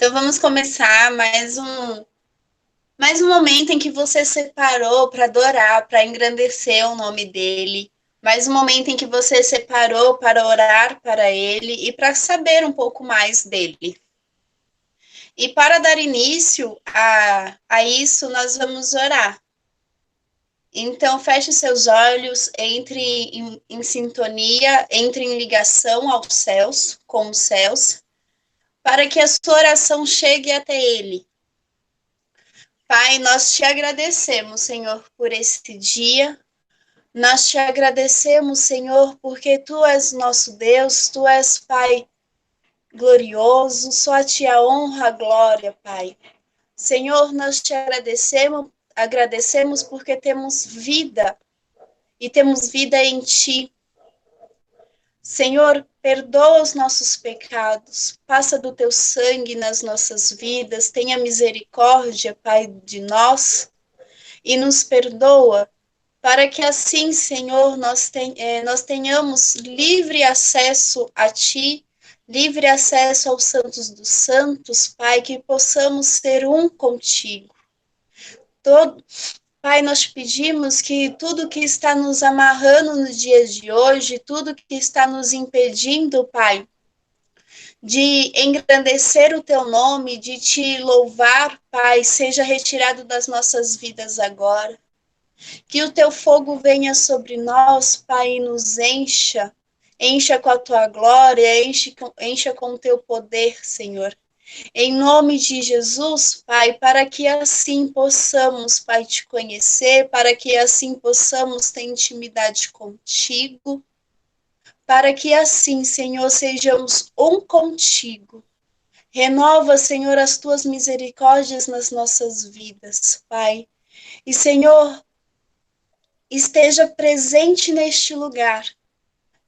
Então vamos começar mais um momento em que você separou para adorar, para engrandecer o nome dele. Mais um momento em que você separou para orar para ele e para saber um pouco mais dele. E para dar início a isso, nós vamos orar. Então, feche seus olhos, entre em sintonia, entre em ligação aos céus, com os céus, para que a sua oração chegue até ele. Pai, nós te agradecemos, Senhor, por esse dia. Nós te agradecemos, Senhor, porque tu és nosso Deus, tu és Pai glorioso, só a ti a honra, a glória, Pai. Senhor, nós te agradecemos porque temos vida e temos vida em ti. Senhor, perdoa os nossos pecados, passa do teu sangue nas nossas vidas, tenha misericórdia, Pai, de nós e nos perdoa, para que assim, Senhor, nós tenhamos livre acesso a Ti, livre acesso aos santos dos santos, Pai, que possamos ser um contigo. Pai, nós pedimos que tudo que está nos amarrando nos dias de hoje, tudo que está nos impedindo, Pai, de engrandecer o teu nome, de te louvar, Pai, seja retirado das nossas vidas agora. Que o teu fogo venha sobre nós, Pai, e nos encha. Encha com a tua glória, encha com o teu poder, Senhor. Em nome de Jesus, Pai, para que assim possamos, Pai, te conhecer, para que assim possamos ter intimidade contigo, para que assim, Senhor, sejamos um contigo. Renova, Senhor, as tuas misericórdias nas nossas vidas, Pai. E, Senhor, esteja presente neste lugar.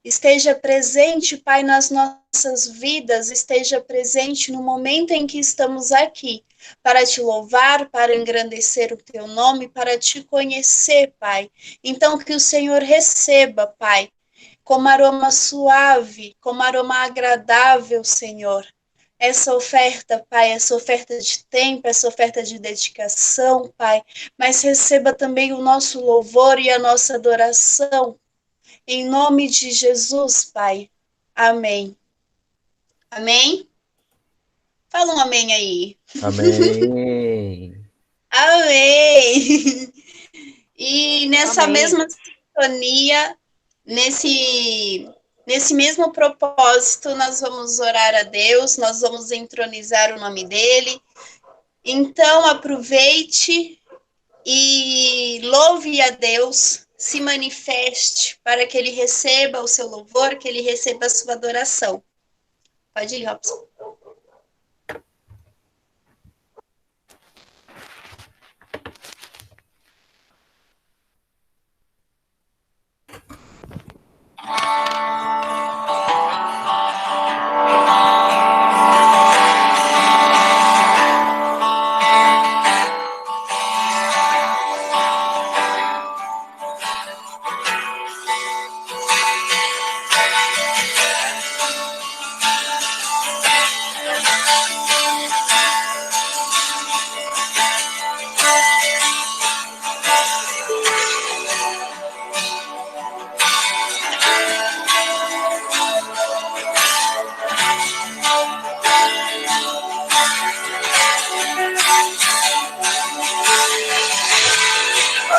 Esteja presente, Pai, nas nossas vidas, esteja presente no momento em que estamos aqui, para te louvar, para engrandecer o teu nome, para te conhecer, Pai. Então, que o Senhor receba, Pai, como aroma suave, como aroma agradável, Senhor, essa oferta, Pai, essa oferta de tempo, essa oferta de dedicação, Pai, mas receba também o nosso louvor e a nossa adoração, em nome de Jesus, Pai. Amém. Amém? Fala um amém aí. Amém. Amém! E nessa Amém. mesma sintonia, nesse mesmo propósito, nós vamos orar a Deus, nós vamos entronizar o nome dele. Então, aproveite e louve a Deus, se manifeste para que ele receba o seu louvor, que ele receba a sua adoração. Pode ir, Robson.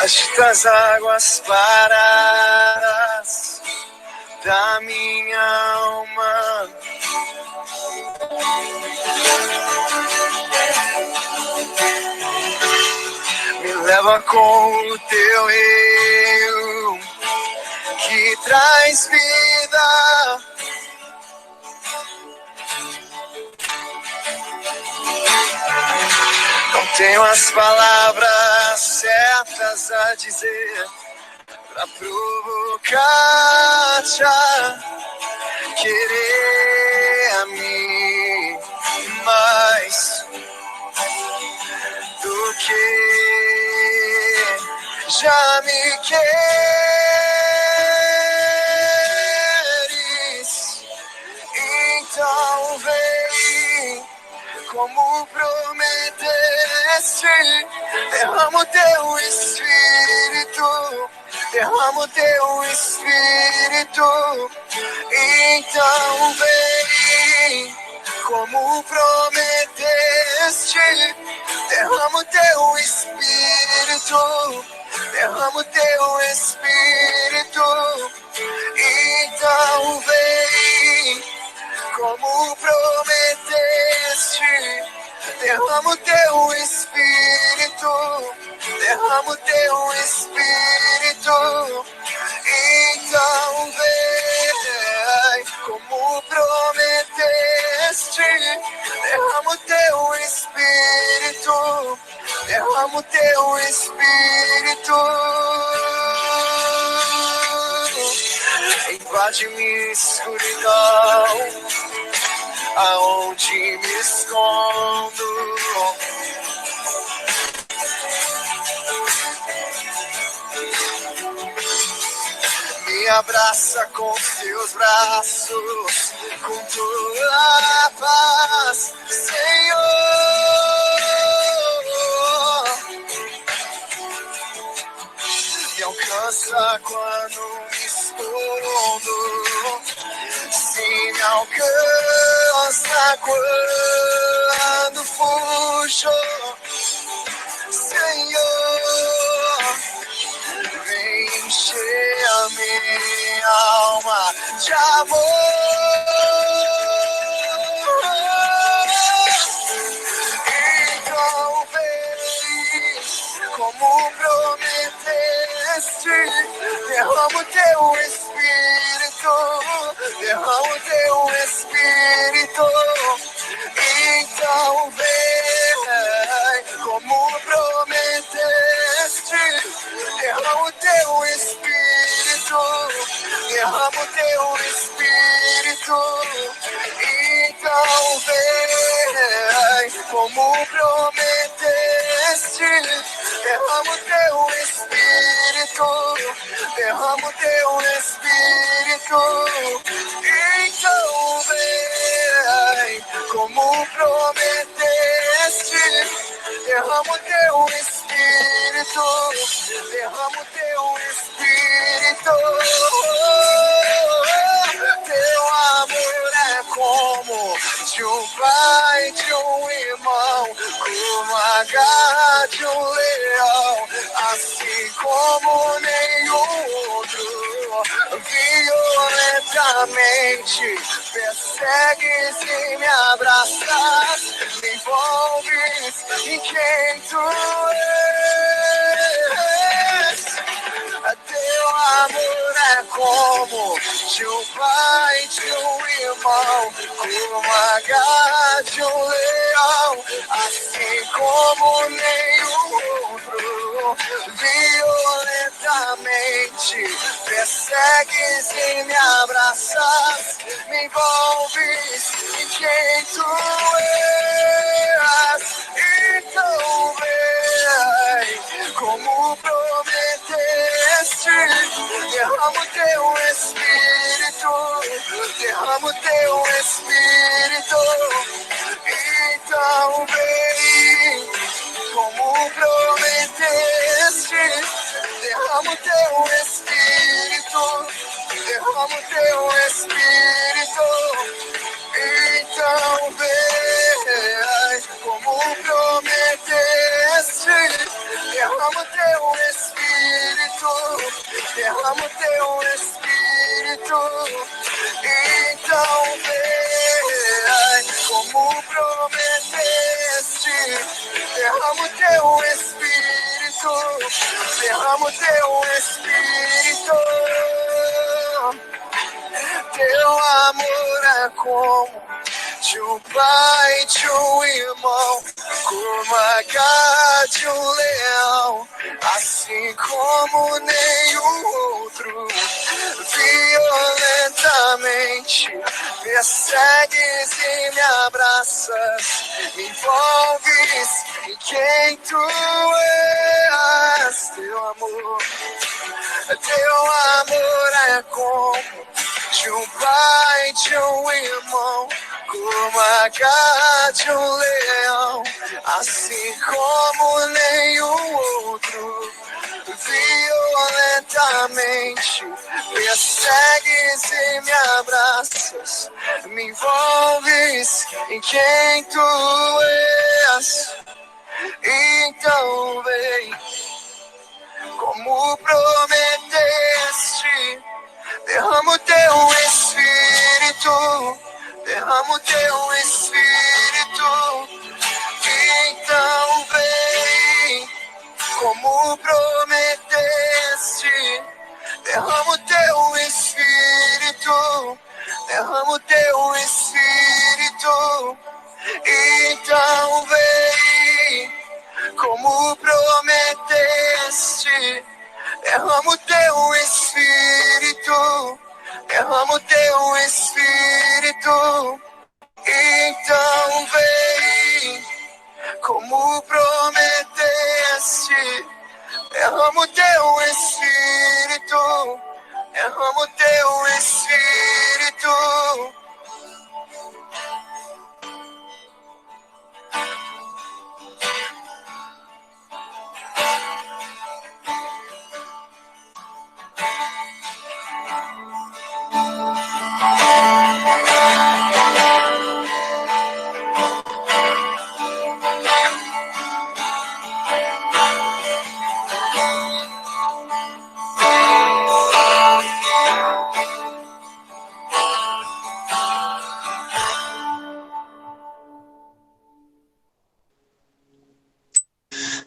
Agita as águas paradas da minha alma. Me leva com o teu rio que traz vida. Não tenho as palavras certas a dizer pra provocar-te a querer a mim mais do que já me queres. Então vem como prometeste, derrama o teu Espírito, derrama o teu Espírito, então vem, como prometeste, derrama o teu Espírito, derrama o teu Espírito, então vem, como prometeste, derrama o teu Espírito, derrama o teu Espírito, então vem, como prometeste, derrama o teu Espírito, derrama o teu Espírito, invade-me escuridão, aonde me escondo. Me abraça com teus braços, com tua paz, Senhor. Me alcança quando me escondo, se me alcança quando fujo, Senhor. Vem encher a minha alma de amor. Então vem, como prometeste, derrama o teu Espírito, derrama o teu Espírito. Então vem, como prometeste, derrama o teu Espírito, derrama o teu Espírito. Então vem, como prometeste, derrama o teu Espírito, derrama o teu Espírito. Então vem, como prometeste, derrama o teu Espírito, derrama o teu Espírito. Teu amor é como de um pai, de um irmão, como a garra de um leão, assim como nenhum outro. Violentamente persegues e me abraças, me envolves em quem tu és. Teu amor é como de um pai, de um irmão, como a garra de um leão, assim como nenhum outro. Violentamente persegues e me abraças, me envolves em quem tu és. Então vem, como prometeste, derrama o teu Espírito, derrama o teu Espírito. Então vem, como prometeste, derrama o teu Espírito, derrama o teu Espírito. Então vem, como prometeste, derrama o teu Espírito, derrama o teu Espírito. Então vem, como prometeste, derrama o teu Espírito, derrama o teu Espírito. Teu amor é como de um pai, de um irmão, como a garra de um leão, assim como nenhum outro. Violentamente persegues e me abraças, me envolves em quem tu és. Teu amor é como de um pai, de um irmão, como a garra de um leão, assim como nenhum outro. Violentamente persegues e me abraças, me envolves em quem tu és. Então vem, como prometeste, derrama o teu espírito, derrama o teu espírito. Então vem, como prometeste, derrama o teu espírito, derrama o teu espírito. Então vem, como prometeste, derrama o teu espírito, derrama o teu espírito. Então vem, como prometeste, derrama o teu espírito, derrama o teu espírito.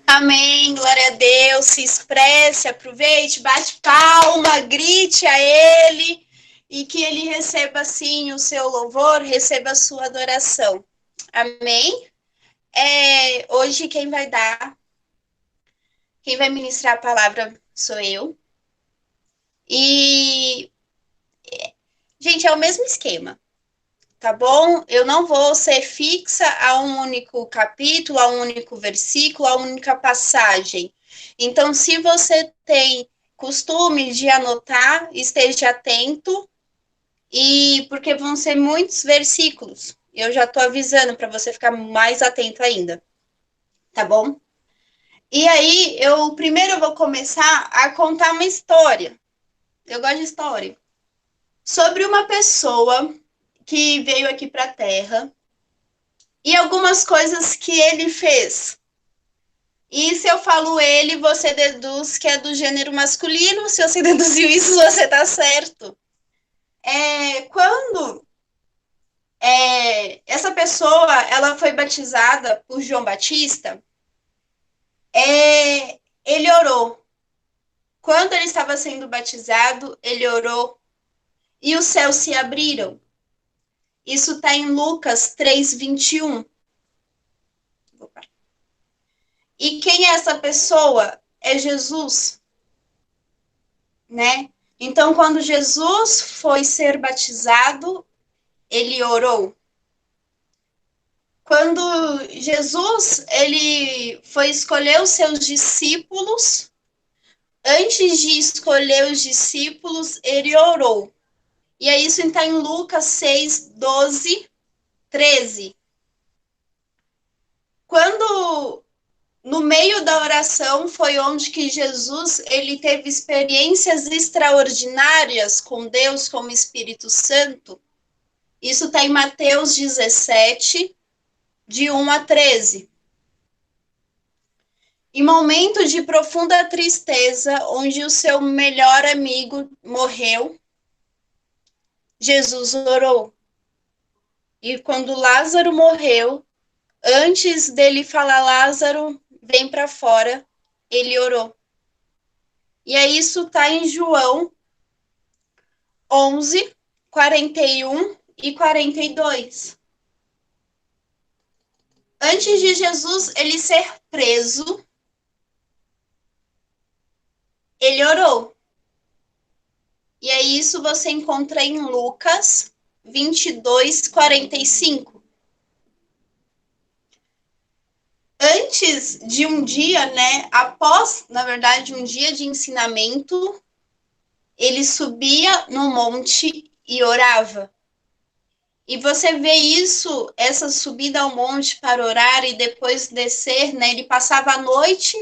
Amém, glória a Deus, se expresse, aproveite, bate palma, grite a Ele e que Ele receba, sim, o seu louvor, receba a sua adoração. Amém? Hoje quem vai ministrar a palavra sou eu. E, gente, é o mesmo esquema. Tá bom? Eu não vou ser fixa a um único capítulo, a um único versículo, a uma única passagem. Então, se você tem costume de anotar, esteja atento, e porque vão ser muitos versículos. Eu já estou avisando para você ficar mais atento ainda. Tá bom? E aí, primeiro eu vou começar a contar uma história. Eu gosto de história. Sobre uma pessoa que veio aqui para a Terra e algumas coisas que ele fez. E se eu falo ele, você deduz que é do gênero masculino. Se você deduziu isso, você tá certo. Quando essa pessoa ela foi batizada por João Batista, ele orou. Quando ele estava sendo batizado, ele orou e os céus se abriram. Isso está em Lucas 3:21. E quem é essa pessoa? É Jesus, né? Então, quando Jesus foi ser batizado, ele orou. Quando Jesus ele foi escolher os seus discípulos, antes de escolher os discípulos, ele orou. E aí isso está em Lucas 6:12, 13. Quando, no meio da oração, foi onde que Jesus ele teve experiências extraordinárias com Deus, com o Espírito Santo. Isso está em Mateus 17, de 1 a 13. Em momento de profunda tristeza, onde o seu melhor amigo morreu, Jesus orou. E quando Lázaro morreu, antes dele falar, Lázaro, vem para fora, ele orou. E aí isso está em João 11, 41 e 42. Antes de Jesus ele ser preso, ele orou. E aí isso você encontra em Lucas 22, 45. Antes de um dia, né, após, na verdade, um dia de ensinamento, ele subia no monte e orava. E você vê isso, essa subida ao monte para orar e depois descer, né? Ele passava a noite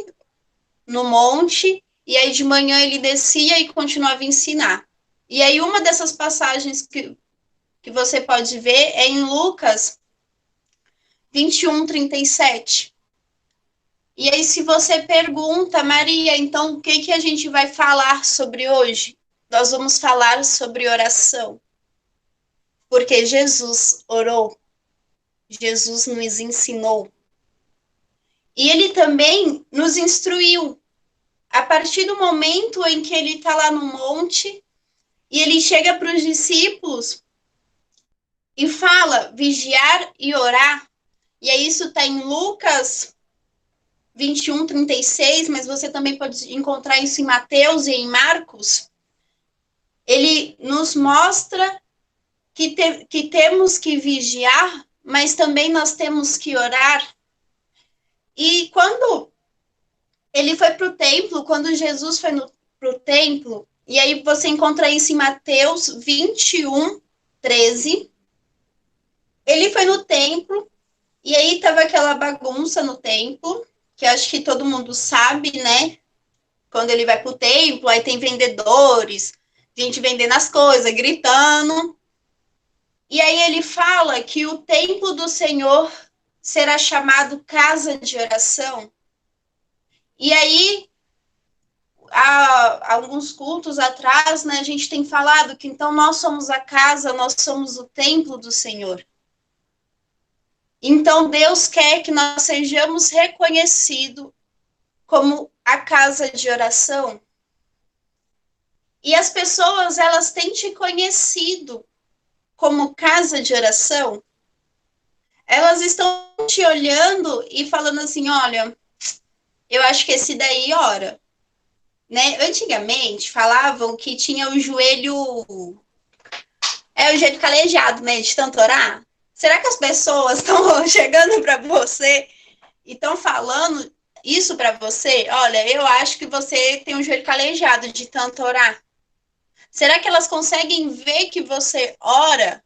no monte e aí de manhã ele descia e continuava a ensinar. E aí uma dessas passagens que você pode ver é em Lucas 21:37. E aí se você pergunta, Maria, então o que a gente vai falar sobre hoje? Nós vamos falar sobre oração. Porque Jesus orou. Jesus nos ensinou. E ele também nos instruiu. A partir do momento em que ele está lá no monte e ele chega para os discípulos e fala vigiar e orar. E aí isso está em Lucas 21:36, mas você também pode encontrar isso em Mateus e em Marcos. Ele nos mostra que temos que vigiar, mas também nós temos que orar. E quando ele foi para o templo, quando Jesus foi para o templo, e aí você encontra isso em Mateus 21:13, ele foi no templo, e aí estava aquela bagunça no templo, que acho que todo mundo sabe, né? Quando ele vai para o templo, aí tem vendedores, gente vendendo as coisas, gritando. E aí ele fala que o templo do Senhor será chamado casa de oração. E aí, há alguns cultos atrás, né, a gente tem falado que então nós somos a casa, nós somos o templo do Senhor. Então Deus quer que nós sejamos reconhecidos como a casa de oração. E as pessoas, elas têm te conhecido como casa de oração. Elas estão te olhando e falando assim, olha, eu acho que esse daí ora. Né? Antigamente falavam que tinha o joelho calejado, né, de tanto orar. Será que as pessoas estão chegando para você e estão falando isso para você? Olha, eu acho que você tem um joelho calejado de tanto orar. Será que elas conseguem ver que você ora?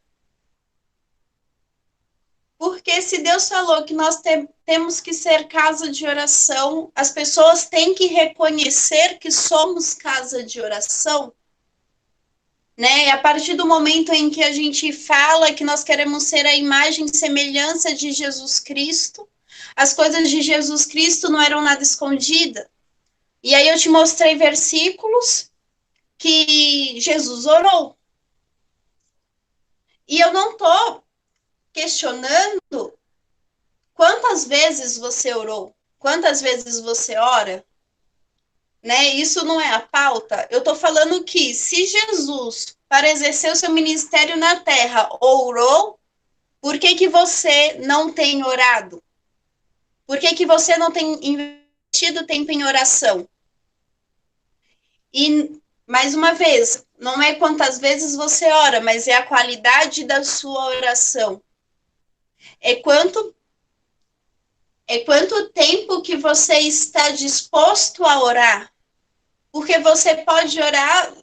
Porque se Deus falou que nós temos que ser casa de oração, as pessoas têm que reconhecer que somos casa de oração, né? E a partir do momento em que a gente fala que nós queremos ser a imagem e semelhança de Jesus Cristo, as coisas de Jesus Cristo não eram nada escondida. E aí eu te mostrei versículos que Jesus orou. E eu não estou questionando quantas vezes você orou, quantas vezes você ora, né? Isso não é a pauta. Eu estou falando que se Jesus, para exercer o seu ministério na terra, orou, por que você não tem orado? Por que você não tem investido tempo em oração? E, mais uma vez, não é quantas vezes você ora, mas é a qualidade da sua oração. É quanto tempo que você está disposto a orar. Porque você pode orar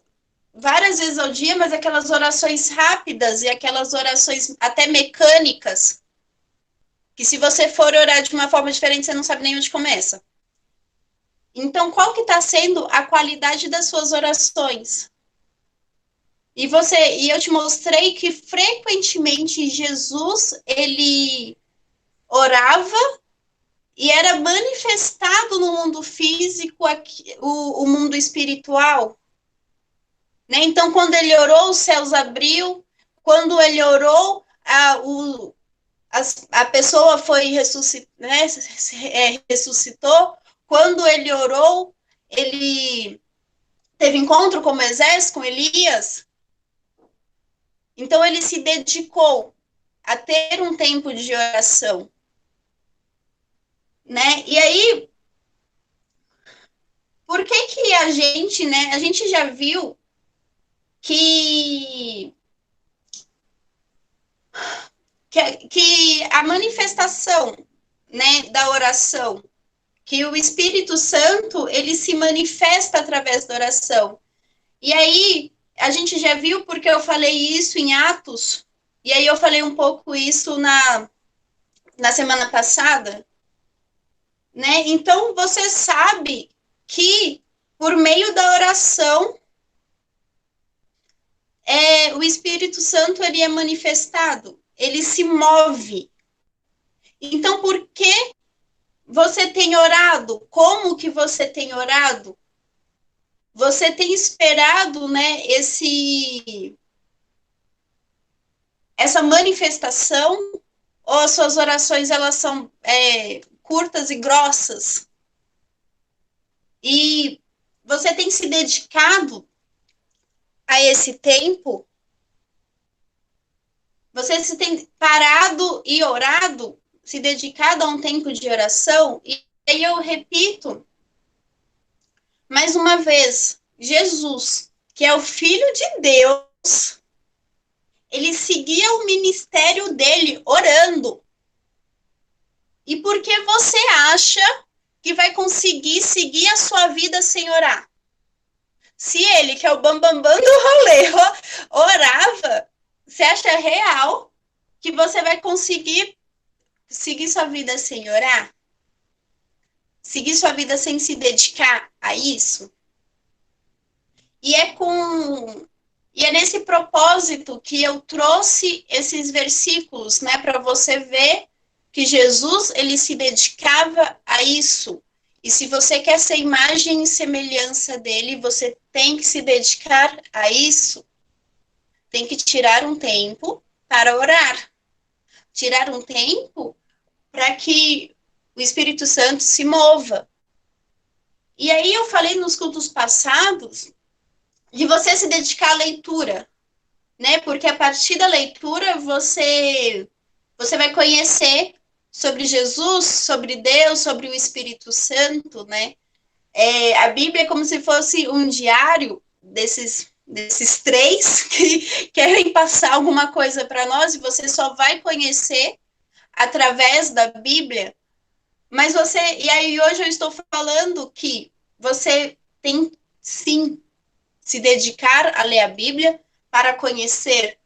várias vezes ao dia, mas aquelas orações rápidas e aquelas orações até mecânicas, que se você for orar de uma forma diferente, você não sabe nem onde começa. Então, qual que está sendo a qualidade das suas orações? E eu te mostrei que frequentemente Jesus, ele orava e era manifestado no mundo físico o mundo espiritual. Né? Então, quando ele orou, os céus abriu. Quando ele orou, a pessoa foi ressuscitou. Quando ele orou, ele teve encontro com o exército, com Elias. Então, ele se dedicou a ter um tempo de oração. Né? E aí, por que a gente, né? A gente já viu que a manifestação, né, da oração, que o Espírito Santo, ele se manifesta através da oração. E aí, a gente já viu porque eu falei isso em Atos, e aí eu falei um pouco isso na semana passada, né? Então, você sabe que por meio da oração, o Espírito Santo ele é manifestado, ele se move. Então, por que você tem orado? Como que você tem orado? Você tem esperado, né, essa manifestação, ou as suas orações elas são curtas e grossas? E você tem se dedicado a esse tempo? Você se tem parado e orado, se dedicado a um tempo de oração? E aí eu repito, mais uma vez, Jesus, que é o Filho de Deus, ele seguia o ministério dele orando. E por que você acha que vai conseguir seguir a sua vida sem orar? Se ele, que é o bambambam do rolê, orava, você acha real que você vai conseguir seguir sua vida sem orar? Seguir sua vida sem se dedicar a isso? E é nesse propósito que eu trouxe esses versículos, né, para você ver que Jesus, ele se dedicava a isso. E se você quer ser imagem e semelhança dele, você tem que se dedicar a isso. Tem que tirar um tempo para orar. Tirar um tempo para que o Espírito Santo se mova. E aí eu falei nos cultos passados de você se dedicar à leitura, né? Porque a partir da leitura você vai conhecer sobre Jesus, sobre Deus, sobre o Espírito Santo, né? A Bíblia é como se fosse um diário desses três que querem passar alguma coisa para nós, e você só vai conhecer através da Bíblia. Mas e aí hoje eu estou falando que você tem sim se dedicar a ler a Bíblia para conhecer,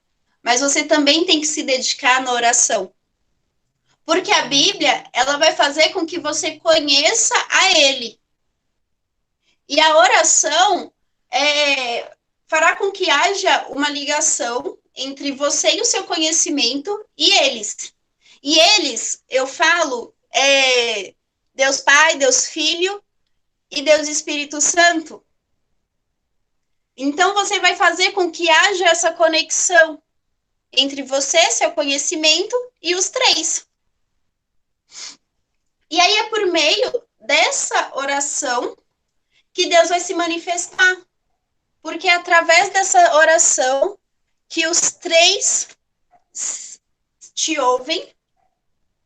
mas você também tem que se dedicar na oração. Porque a Bíblia, ela vai fazer com que você conheça a Ele. E a oração fará com que haja uma ligação entre você e o seu conhecimento e eles. E eles, eu falo, Deus Pai, Deus Filho e Deus Espírito Santo. Então, você vai fazer com que haja essa conexão entre você, seu conhecimento e os três. E aí é por meio dessa oração que Deus vai se manifestar. Porque é através dessa oração que os três te ouvem,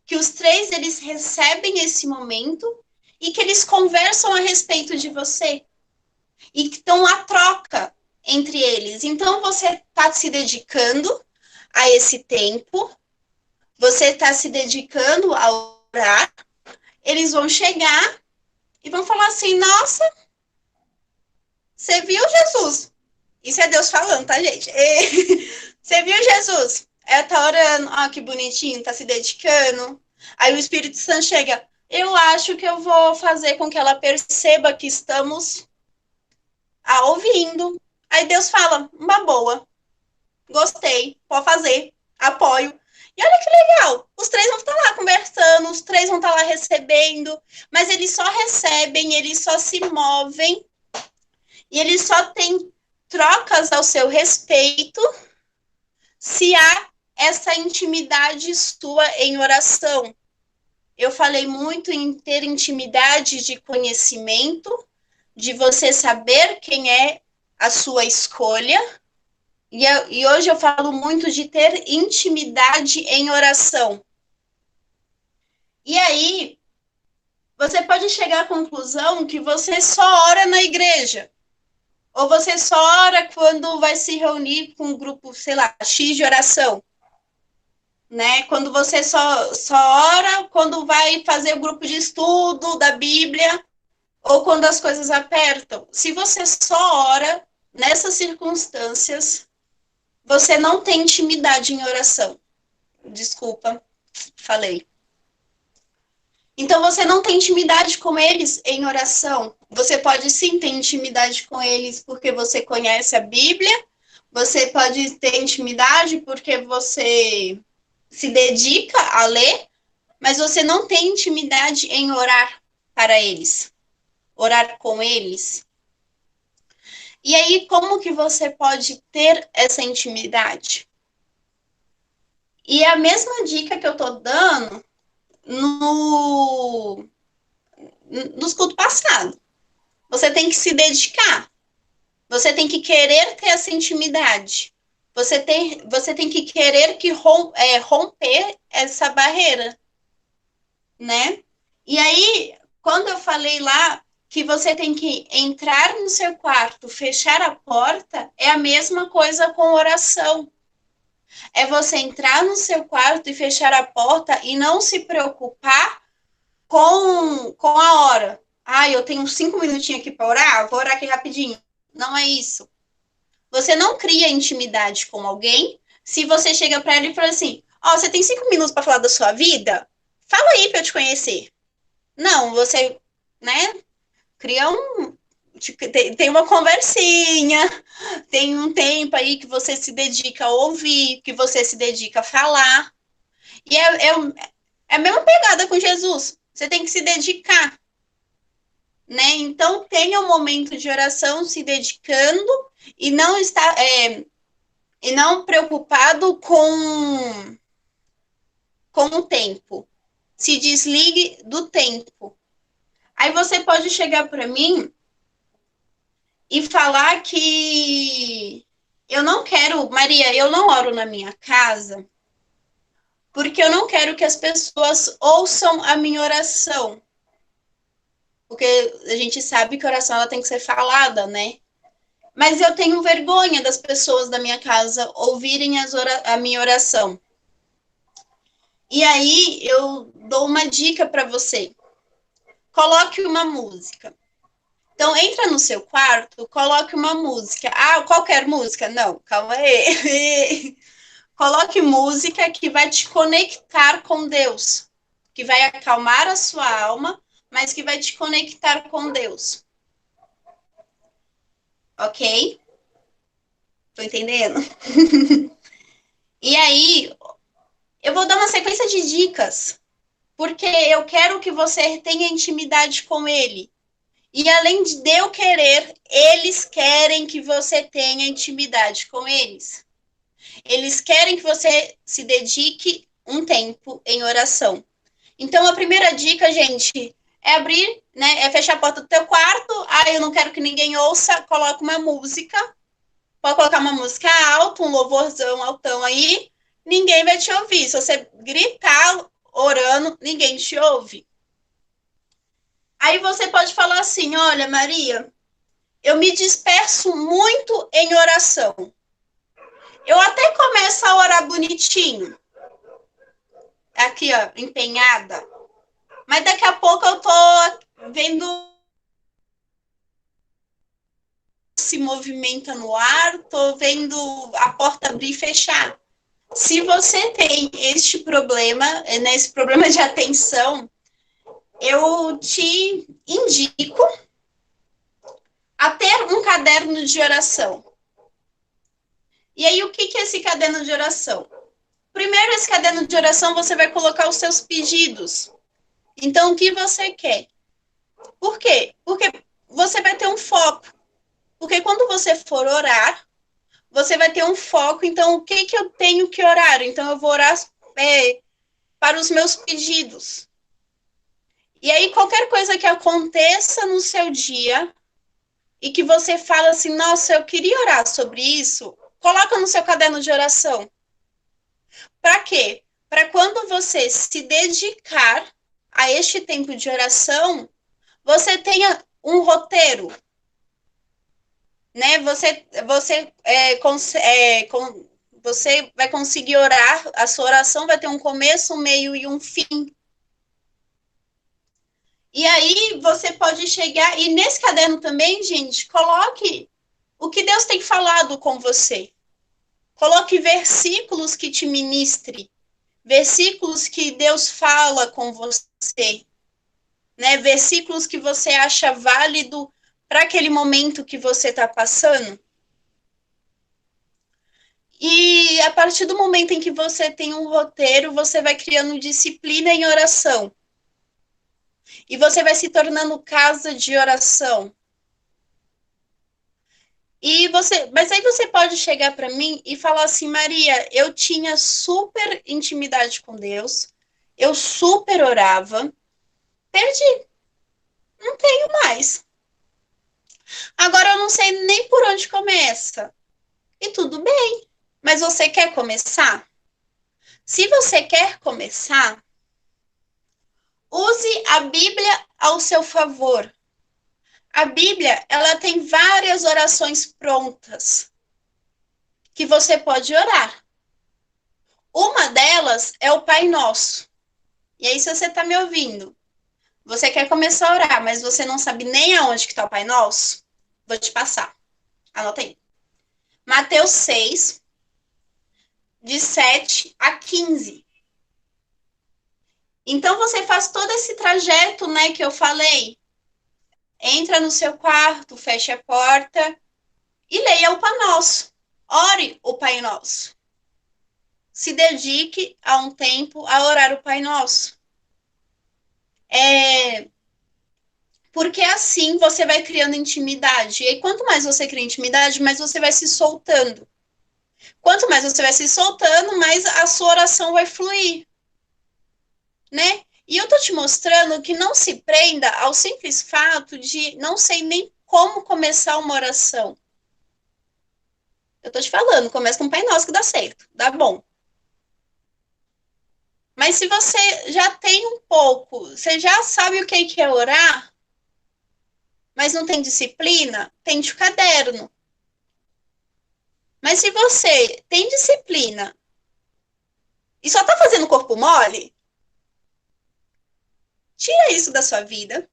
que os três eles recebem esse momento e que eles conversam a respeito de você. E que estão a troca entre eles. Então, você está se dedicando a esse tempo, você está se dedicando a orar, eles vão chegar e vão falar assim, nossa, você viu Jesus? Isso é Deus falando, tá, gente? Você viu Jesus? Tá orando, que bonitinho, tá se dedicando. Aí o Espírito Santo chega, eu acho que eu vou fazer com que ela perceba que estamos ouvindo. Aí Deus fala, uma boa, gostei, pode fazer, apoio. E olha que legal, os três vão estar lá conversando, os três vão estar lá recebendo, mas eles só recebem, eles só se movem, e eles só têm trocas ao seu respeito se há essa intimidade sua em oração. Eu falei muito em ter intimidade de conhecimento, de você saber quem é a sua escolha, e hoje eu falo muito de ter intimidade em oração. E aí, você pode chegar à conclusão que você só ora na igreja, ou você só ora quando vai se reunir com um grupo, sei lá, X de oração, né? Quando você só ora quando vai fazer o grupo de estudo da Bíblia, ou quando as coisas apertam. Se você só ora, nessas circunstâncias, você não tem intimidade em oração. Desculpa, falei. Então, você não tem intimidade com eles em oração. Você pode sim ter intimidade com eles porque você conhece a Bíblia, você pode ter intimidade porque você se dedica a ler, mas você não tem intimidade em orar para eles, orar com eles. E aí, como que você pode ter essa intimidade? E a mesma dica que eu tô dando nos cultos passados. Você tem que se dedicar. Você tem que querer ter essa intimidade. Você tem que querer romper essa barreira, né? E aí, quando eu falei lá que você tem que entrar no seu quarto, fechar a porta, é a mesma coisa com oração. É você entrar no seu quarto e fechar a porta e não se preocupar com a hora. Eu tenho 5 minutinhos aqui para orar, vou orar aqui rapidinho. Não é isso. Você não cria intimidade com alguém se você chega para ele e fala assim, você tem 5 minutos para falar da sua vida? Fala aí para eu te conhecer. Não, você, né, cria tem uma conversinha, tem um tempo aí que você se dedica a ouvir, que você se dedica a falar. E é a mesma pegada com Jesus. Você tem que se dedicar, né? Então, tenha um momento de oração se dedicando e não e não preocupado com o tempo. Se desligue do tempo. Aí você pode chegar para mim e falar que eu não quero, Maria, eu não oro na minha casa porque eu não quero que as pessoas ouçam a minha oração. Porque a gente sabe que a oração ela tem que ser falada, né? Mas eu tenho vergonha das pessoas da minha casa ouvirem a minha oração. E aí eu dou uma dica para você. Coloque uma música. Então, entra no seu quarto, coloque uma música. Qualquer música? Não, calma aí. Coloque música que vai te conectar com Deus, que vai acalmar a sua alma, mas que vai te conectar com Deus. Ok? Tô entendendo? E aí, eu vou dar uma sequência de dicas, porque eu quero que você tenha intimidade com ele. E além de eu querer, eles querem que você tenha intimidade com eles. Eles querem que você se dedique um tempo em oração. Então, a primeira dica, gente, é abrir, né? É fechar a porta do teu quarto. Eu não quero que ninguém ouça. Coloca uma música. Pode colocar uma música alta, um louvorzão altão aí. Ninguém vai te ouvir. Se você gritar orando, ninguém te ouve. Aí você pode falar assim, olha, Maria, eu me disperso muito em oração. Eu até começo a orar bonitinho. Aqui, ó, empenhada. Mas daqui a pouco eu tô vendo se movimenta no ar, tô vendo a porta abrir e fechar. Se você tem este problema, né, esse problema de atenção, eu te indico a ter um caderno de oração. E aí, o que é esse caderno de oração? Primeiro, esse caderno de oração, você vai colocar os seus pedidos. Então, o que você quer? Por quê? Porque você vai ter um foco. Porque quando você for orar, você vai ter um foco. Então, o que eu tenho que orar? Então, eu vou orar para os meus pedidos. E aí, qualquer coisa que aconteça no seu dia e que você fala assim, nossa, eu queria orar sobre isso, coloca no seu caderno de oração. Para quê? Para quando você se dedicar a este tempo de oração, você tenha um roteiro, né? Você vai conseguir orar, a sua oração vai ter um começo, um meio e um fim. E aí você pode chegar, e nesse caderno também, gente, coloque o que Deus tem falado com você. Coloque versículos que te ministre, versículos que Deus fala com você, né? Versículos que você acha válido para aquele momento que você está passando. E a partir do momento em que você tem um roteiro, você vai criando disciplina em oração. E você vai se tornando casa de oração. Mas aí você pode chegar para mim e falar assim, Maria, eu tinha super intimidade com Deus, eu super orava, perdi, não tenho mais. Agora eu não sei nem por onde começa. E tudo bem, mas você quer começar? Se você quer começar, use a Bíblia ao seu favor. A Bíblia, ela tem várias orações prontas que você pode orar. Uma delas é o Pai Nosso. E aí, se você está me ouvindo, você quer começar a orar, mas você não sabe nem aonde que está o Pai Nosso, vou te passar. Anota aí. Mateus 6, de 7 a 15. Então, você faz todo esse trajeto, né, que eu falei. Entra no seu quarto, feche a porta e leia o Pai Nosso. Ore o Pai Nosso. Se dedique a um tempo a orar o Pai Nosso. Porque assim você vai criando intimidade. E aí, quanto mais você cria intimidade, mais você vai se soltando. Quanto mais você vai se soltando, mais a sua oração vai fluir. Né? E eu tô te mostrando que não se prenda ao simples fato de não sei nem como começar uma oração. Eu tô te falando, começa com o Pai Nosso que dá certo, dá bom. Mas se você já tem um pouco, você já sabe o que é orar, mas não tem disciplina, tente o caderno. Mas se você tem disciplina e só tá fazendo corpo mole, tira isso da sua vida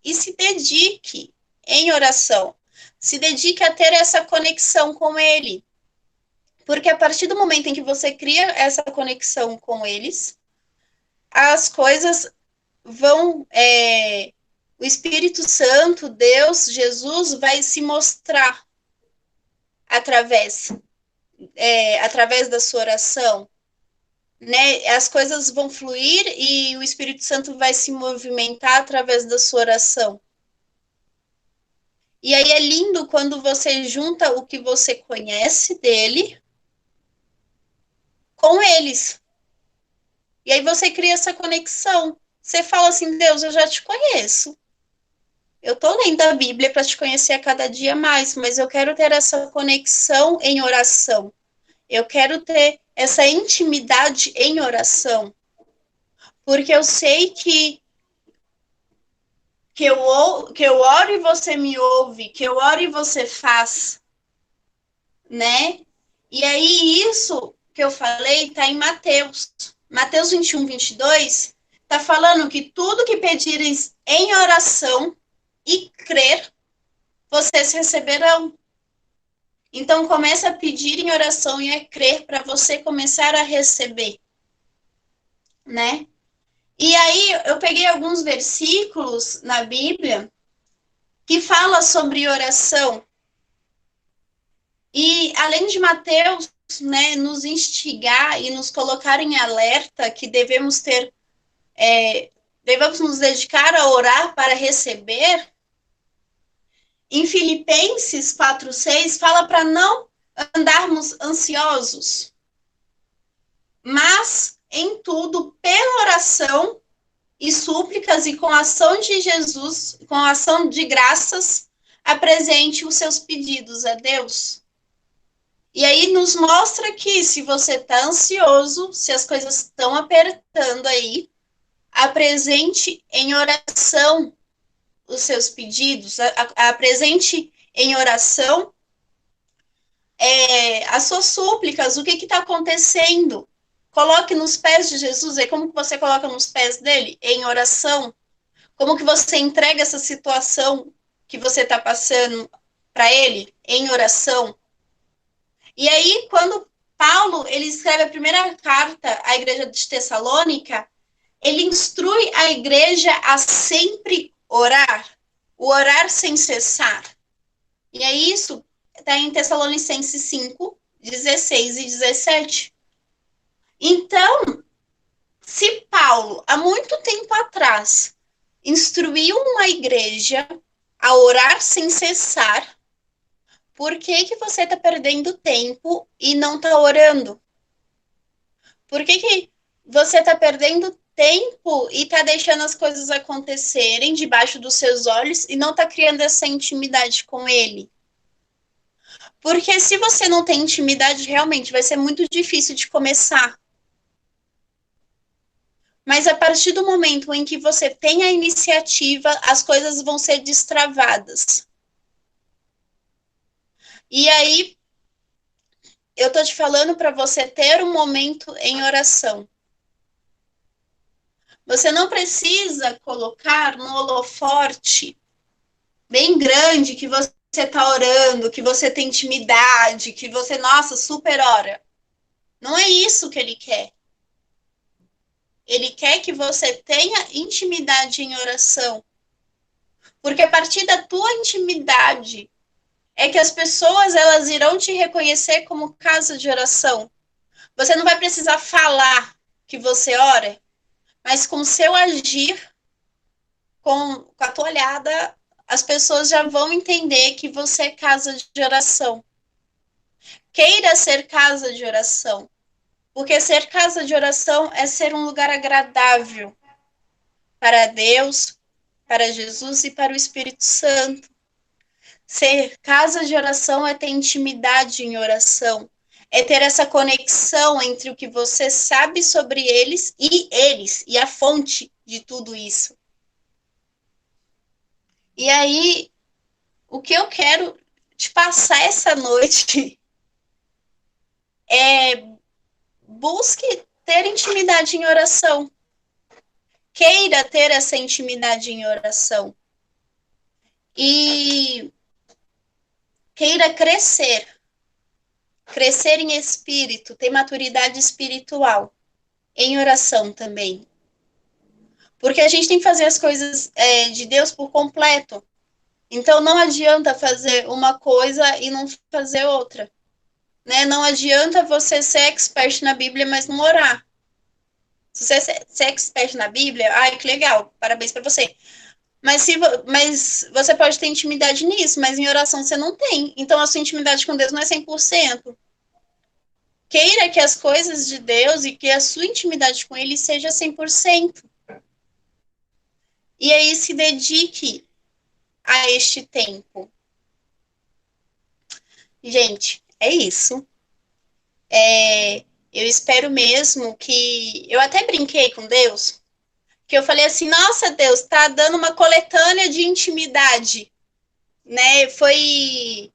e se dedique em oração. Se dedique a ter essa conexão com Ele. Porque a partir do momento em que você cria essa conexão com eles, as coisas vão... o Espírito Santo, Deus, Jesus, vai se mostrar através da sua oração. Né? As coisas vão fluir e o Espírito Santo vai se movimentar através da sua oração. E aí é lindo quando você junta o que você conhece dele com eles. E aí você cria essa conexão. Você fala assim, Deus, eu já te conheço. Eu tô lendo a Bíblia para te conhecer a cada dia mais, mas eu quero ter essa conexão em oração. Eu quero ter essa intimidade em oração. Porque eu sei que eu oro e você me ouve, que eu oro e você faz, né? E aí isso que eu falei está em Mateus. Mateus 21, 22, está falando que tudo que pedires em oração e crer, vocês receberão. Então, comece a pedir em oração e a crer para você começar a receber, né? E aí, eu peguei alguns versículos na Bíblia que fala sobre oração. E, além de Mateus, né, nos instigar e nos colocar em alerta que devemos nos dedicar a orar para receber, em Filipenses 4:6 fala para não andarmos ansiosos, mas em tudo, pela oração e súplicas e com a ação de Jesus, com a ação de graças, apresente os seus pedidos a Deus. E aí nos mostra que se você está ansioso, se as coisas estão apertando aí, apresente em oração os seus pedidos, apresente em oração as suas súplicas, o que está acontecendo. Coloque nos pés de Jesus. E como que você coloca nos pés dele? Em oração. Como que você entrega essa situação que você está passando para ele em oração. E aí, quando Paulo ele escreve a primeira carta à igreja de Tessalônica, ele instrui a igreja a sempre orar, o orar sem cessar. E é isso, está em Tessalonicenses 5, 16 e 17. Então, se Paulo, há muito tempo atrás, instruiu uma igreja a orar sem cessar, por que você está perdendo tempo e não está orando? Por que você está perdendo tempo e está deixando as coisas acontecerem debaixo dos seus olhos e não está criando essa intimidade com ele? Porque se você não tem intimidade, realmente vai ser muito difícil de começar. Mas a partir do momento em que você tem a iniciativa, as coisas vão ser destravadas. E aí, eu tô te falando para você ter um momento em oração. Você não precisa colocar no holofote bem grande que você está orando, que você tem intimidade, que você, nossa, super ora. Não é isso que ele quer. Ele quer que você tenha intimidade em oração. Porque a partir da tua intimidade é que as pessoas elas irão te reconhecer como casa de oração. Você não vai precisar falar que você ora, mas com o seu agir, com a tua olhada, as pessoas já vão entender que você é casa de oração. Queira ser casa de oração, porque ser casa de oração é ser um lugar agradável para Deus, para Jesus e para o Espírito Santo. Ser casa de oração é ter intimidade em oração, é ter essa conexão entre o que você sabe sobre eles, e a fonte de tudo isso. E aí, o que eu quero te passar essa noite é busque ter intimidade em oração. Queira ter essa intimidade em oração. E queira crescer. Crescer em espírito, ter maturidade espiritual. Em oração também. Porque a gente tem que fazer as coisas de Deus por completo. Então, não adianta fazer uma coisa e não fazer outra. Né? Não adianta você ser expert na Bíblia, mas não orar. Se você ser expert na Bíblia, ai, que legal, parabéns para você. Mas você pode ter intimidade nisso, mas em oração você não tem. Então, a sua intimidade com Deus não é 100%. Queira que as coisas de Deus e que a sua intimidade com Ele seja 100%. E aí se dedique a este tempo. Gente, é isso. Eu espero mesmo que... Eu até brinquei com Deus, que eu falei assim, nossa, Deus, tá dando uma coletânea de intimidade, né? Foi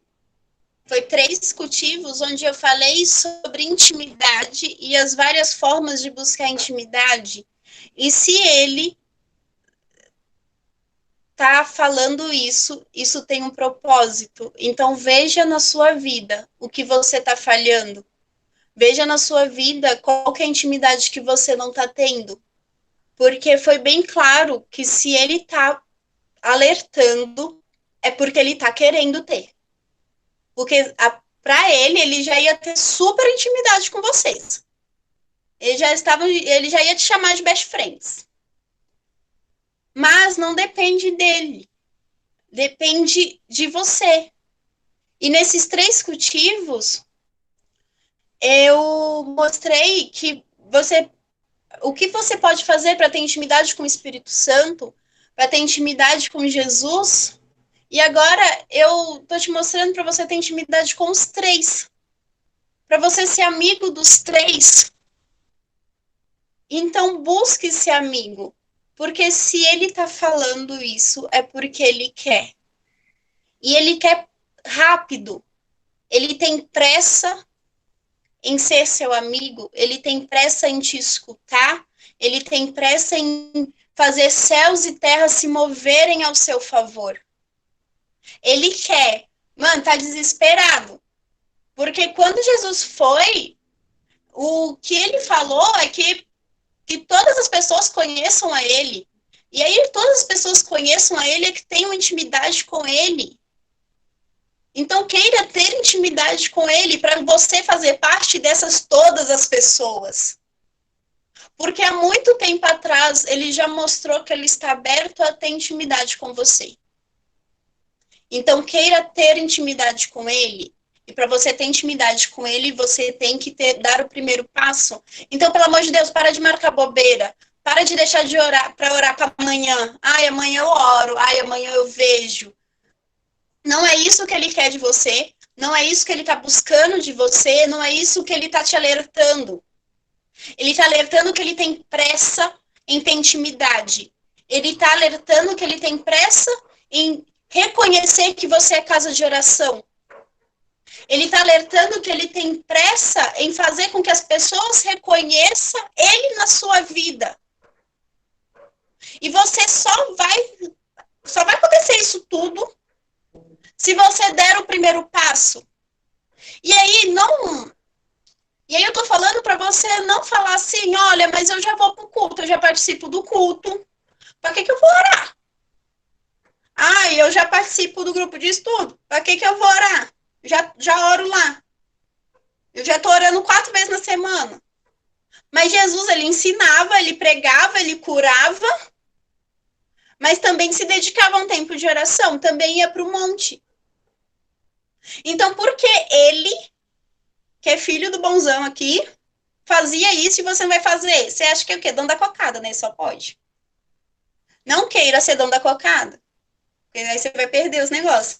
3 cultivos onde eu falei sobre intimidade e as várias formas de buscar intimidade. E se ele tá falando isso tem um propósito. Então, veja na sua vida o que você tá falhando. Veja na sua vida qual que é a intimidade que você não tá tendo. Porque foi bem claro que se ele tá alertando, é porque ele tá querendo ter. Porque para ele já ia ter super intimidade com vocês. Ele já ia te chamar de best friends. Mas não depende dele. Depende de você. E nesses 3 cultivos, eu mostrei que o que você pode fazer para ter intimidade com o Espírito Santo, para ter intimidade com Jesus. E agora eu tô te mostrando para você ter intimidade com os 3. Para você ser amigo dos 3. Então busque ser amigo. Porque se ele tá falando isso, é porque ele quer. E ele quer rápido. Ele tem pressa em ser seu amigo. Ele tem pressa em te escutar. Ele tem pressa em fazer céus e terras se moverem ao seu favor. Ele quer, Mano, tá desesperado. Porque quando Jesus foi, o que ele falou é que todas as pessoas conheçam a ele. E aí todas as pessoas conheçam a ele é que tenham intimidade com ele. Então queira ter intimidade com ele para você fazer parte dessas todas as pessoas. Porque há muito tempo atrás ele já mostrou que ele está aberto a ter intimidade com você. Então queira ter intimidade com ele. E para você ter intimidade com ele, você tem que dar o primeiro passo. Então, pelo amor de Deus, para de marcar bobeira. Para de deixar de orar para orar para amanhã. Ai, amanhã eu oro. Ai, amanhã eu vejo. Não é isso que ele quer de você. Não é isso que ele está buscando de você. Não é isso que ele está te alertando. Ele está alertando que ele tem pressa em ter intimidade. Ele está alertando que ele tem pressa em reconhecer que você é casa de oração. Ele está alertando que ele tem pressa em fazer com que as pessoas reconheçam ele na sua vida. E você só vai acontecer isso tudo se você der o primeiro passo. E aí eu tô falando para você não falar assim, olha, mas eu já vou pro culto, eu já participo do culto. Para que eu vou orar? Ah, eu já participo do grupo de estudo. Para que eu vou orar? Já oro lá. Eu já estou orando 4 vezes na semana. Mas Jesus, ele ensinava, ele pregava, ele curava, mas também se dedicava a um tempo de oração, também ia para o monte. Então, por que ele, que é filho do bonzão aqui, fazia isso e você não vai fazer? Você acha que é o quê? Dom da cocada, né? Só pode. Não queira ser dom da cocada, porque aí você vai perder os negócios.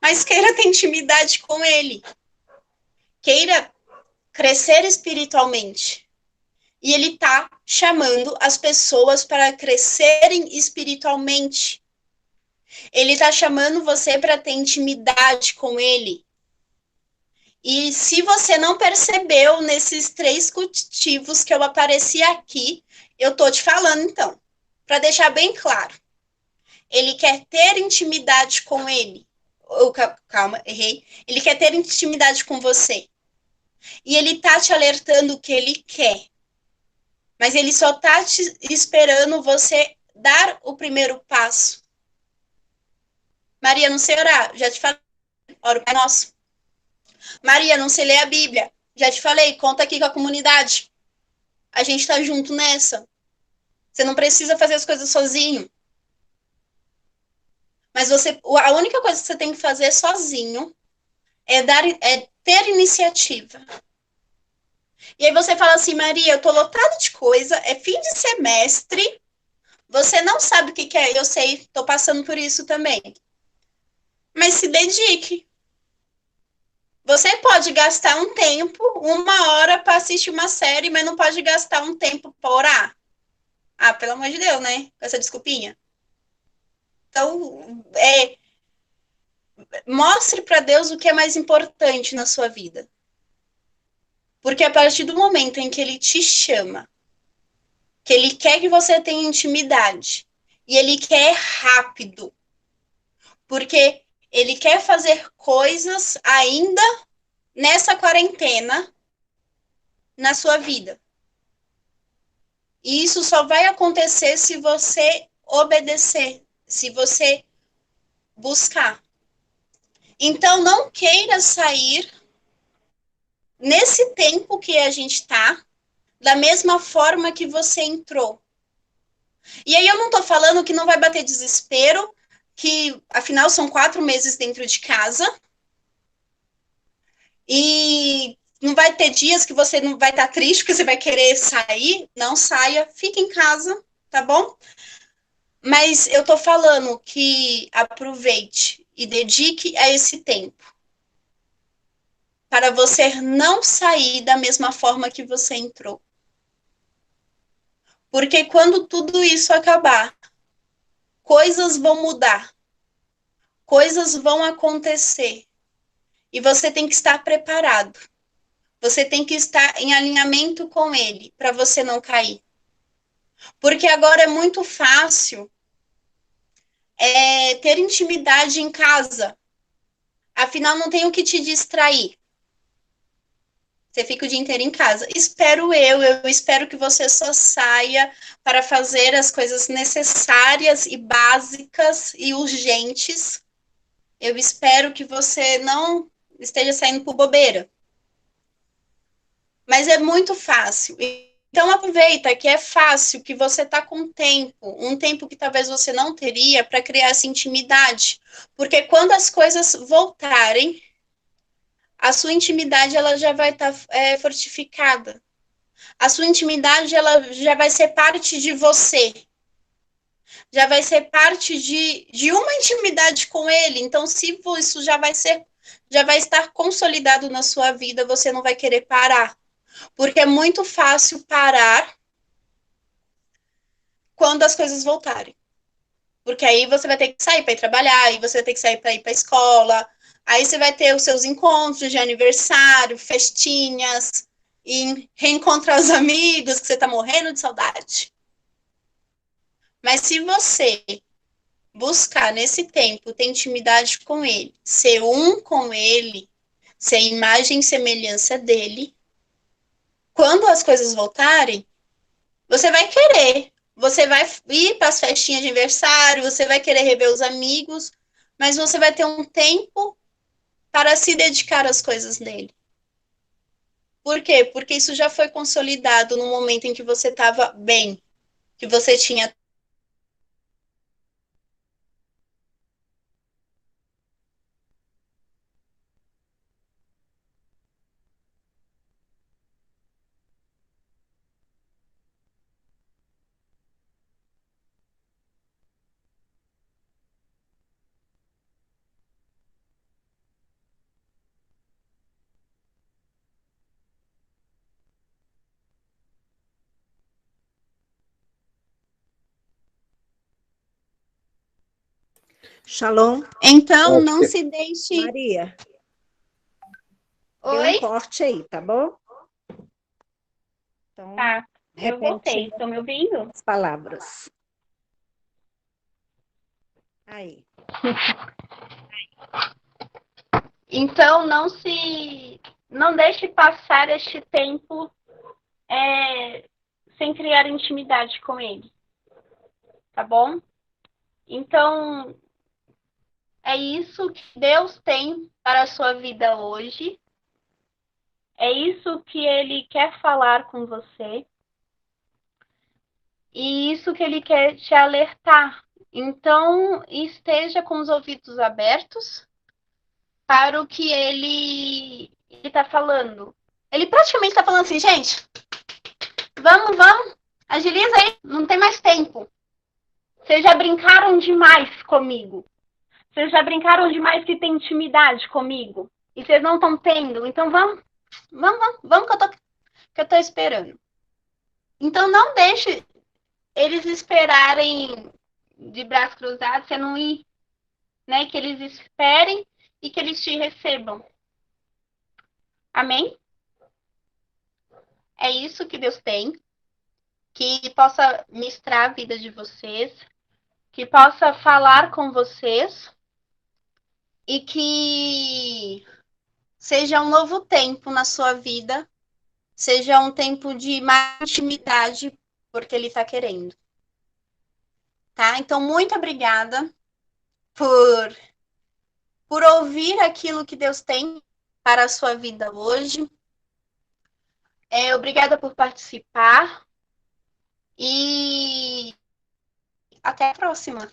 Mas queira ter intimidade com ele. Queira crescer espiritualmente. E ele está chamando as pessoas para crescerem espiritualmente. Ele está chamando você para ter intimidade com ele. E se você não percebeu nesses 3 cultivos que eu apareci aqui, eu tô te falando então, para deixar bem claro. Ele quer ter intimidade com ele. Calma, errei. Ele quer ter intimidade com você. E ele tá te alertando o que ele quer. Mas ele só tá te esperando você dar o primeiro passo. Maria, não sei orar. Já te falei. Ora o Pai Nosso. Maria, não sei ler a Bíblia. Já te falei. Conta aqui com a comunidade. A gente tá junto nessa. Você não precisa fazer as coisas sozinho. Mas a única coisa que você tem que fazer sozinho é ter iniciativa. E aí você fala assim, Maria, eu tô lotada de coisa, é fim de semestre, você não sabe o que é, eu sei, tô passando por isso também. Mas se dedique. Você pode gastar um tempo, 1 hora para assistir uma série, mas não pode gastar um tempo para orar. Ah, pelo amor de Deus, né? Com essa desculpinha. Então, mostre para Deus o que é mais importante na sua vida. Porque a partir do momento em que ele te chama, que ele quer que você tenha intimidade, e ele quer rápido, porque ele quer fazer coisas ainda nessa quarentena na sua vida. E isso só vai acontecer se você obedecer, se você buscar. Então, não queira sair nesse tempo que a gente está, da mesma forma que você entrou. E aí eu não estou falando que não vai bater desespero, que afinal são 4 meses dentro de casa, e não vai ter dias que você não vai estar triste, que você vai querer sair, não saia, fique em casa, tá bom? Mas eu tô falando que aproveite e dedique a esse tempo para você não sair da mesma forma que você entrou. Porque quando tudo isso acabar, coisas vão mudar, coisas vão acontecer, e você tem que estar preparado. Você tem que estar em alinhamento com ele, para você não cair. Porque agora é muito fácil ter intimidade em casa. Afinal, não tem o que te distrair. Você fica o dia inteiro em casa. Eu espero que você só saia para fazer as coisas necessárias e básicas e urgentes. Eu espero que você não esteja saindo por bobeira. Mas é muito fácil. Então aproveita que é fácil, que você está com tempo, um tempo que talvez você não teria para criar essa intimidade. Porque quando as coisas voltarem, a sua intimidade ela já vai estar fortificada. A sua intimidade ela já vai ser parte de você. Já vai ser parte de uma intimidade com ele. Então, se isso já vai estar consolidado na sua vida, você não vai querer parar. Porque é muito fácil parar quando as coisas voltarem. Porque aí você vai ter que sair para ir trabalhar, aí você vai ter que sair para ir para a escola, aí você vai ter os seus encontros de aniversário, festinhas, e reencontrar os amigos que você está morrendo de saudade. Mas se você buscar nesse tempo ter intimidade com ele, ser um com ele, ser imagem e semelhança dele, quando as coisas voltarem, você vai querer. Você vai ir para as festinhas de aniversário, você vai querer rever os amigos, mas você vai ter um tempo para se dedicar às coisas dele. Por quê? Porque isso já foi consolidado no momento em que você estava bem, que você tinha. Shalom. Então, não se deixe. Maria. Deu Oi? um corte aí, tá bom? Então, Tá, eu voltei. repete Estão me ouvindo? as palavras. Aí. Então, não deixe passar este tempo sem criar intimidade com ele, tá bom? Então, é isso que Deus tem para a sua vida hoje. É isso que Ele quer falar com você. E isso que Ele quer te alertar. Então, esteja com os ouvidos abertos para o que Ele está falando. Ele praticamente está falando assim, gente, vamos, agiliza aí, não tem mais tempo. Vocês já brincaram demais comigo. Vocês já brincaram demais que tem intimidade comigo. E vocês não estão tendo. Então vamos que eu tô esperando. Então não deixe eles esperarem de braços cruzados, você não ir, né? Que eles esperem e que eles te recebam. Amém? É isso que Deus tem. Que possa ministrar a vida de vocês. Que possa falar com vocês. E que seja um novo tempo na sua vida. Seja um tempo de mais intimidade, porque Ele está querendo. Tá? Então, muito obrigada por ouvir aquilo que Deus tem para a sua vida hoje. Obrigada por participar. E até a próxima.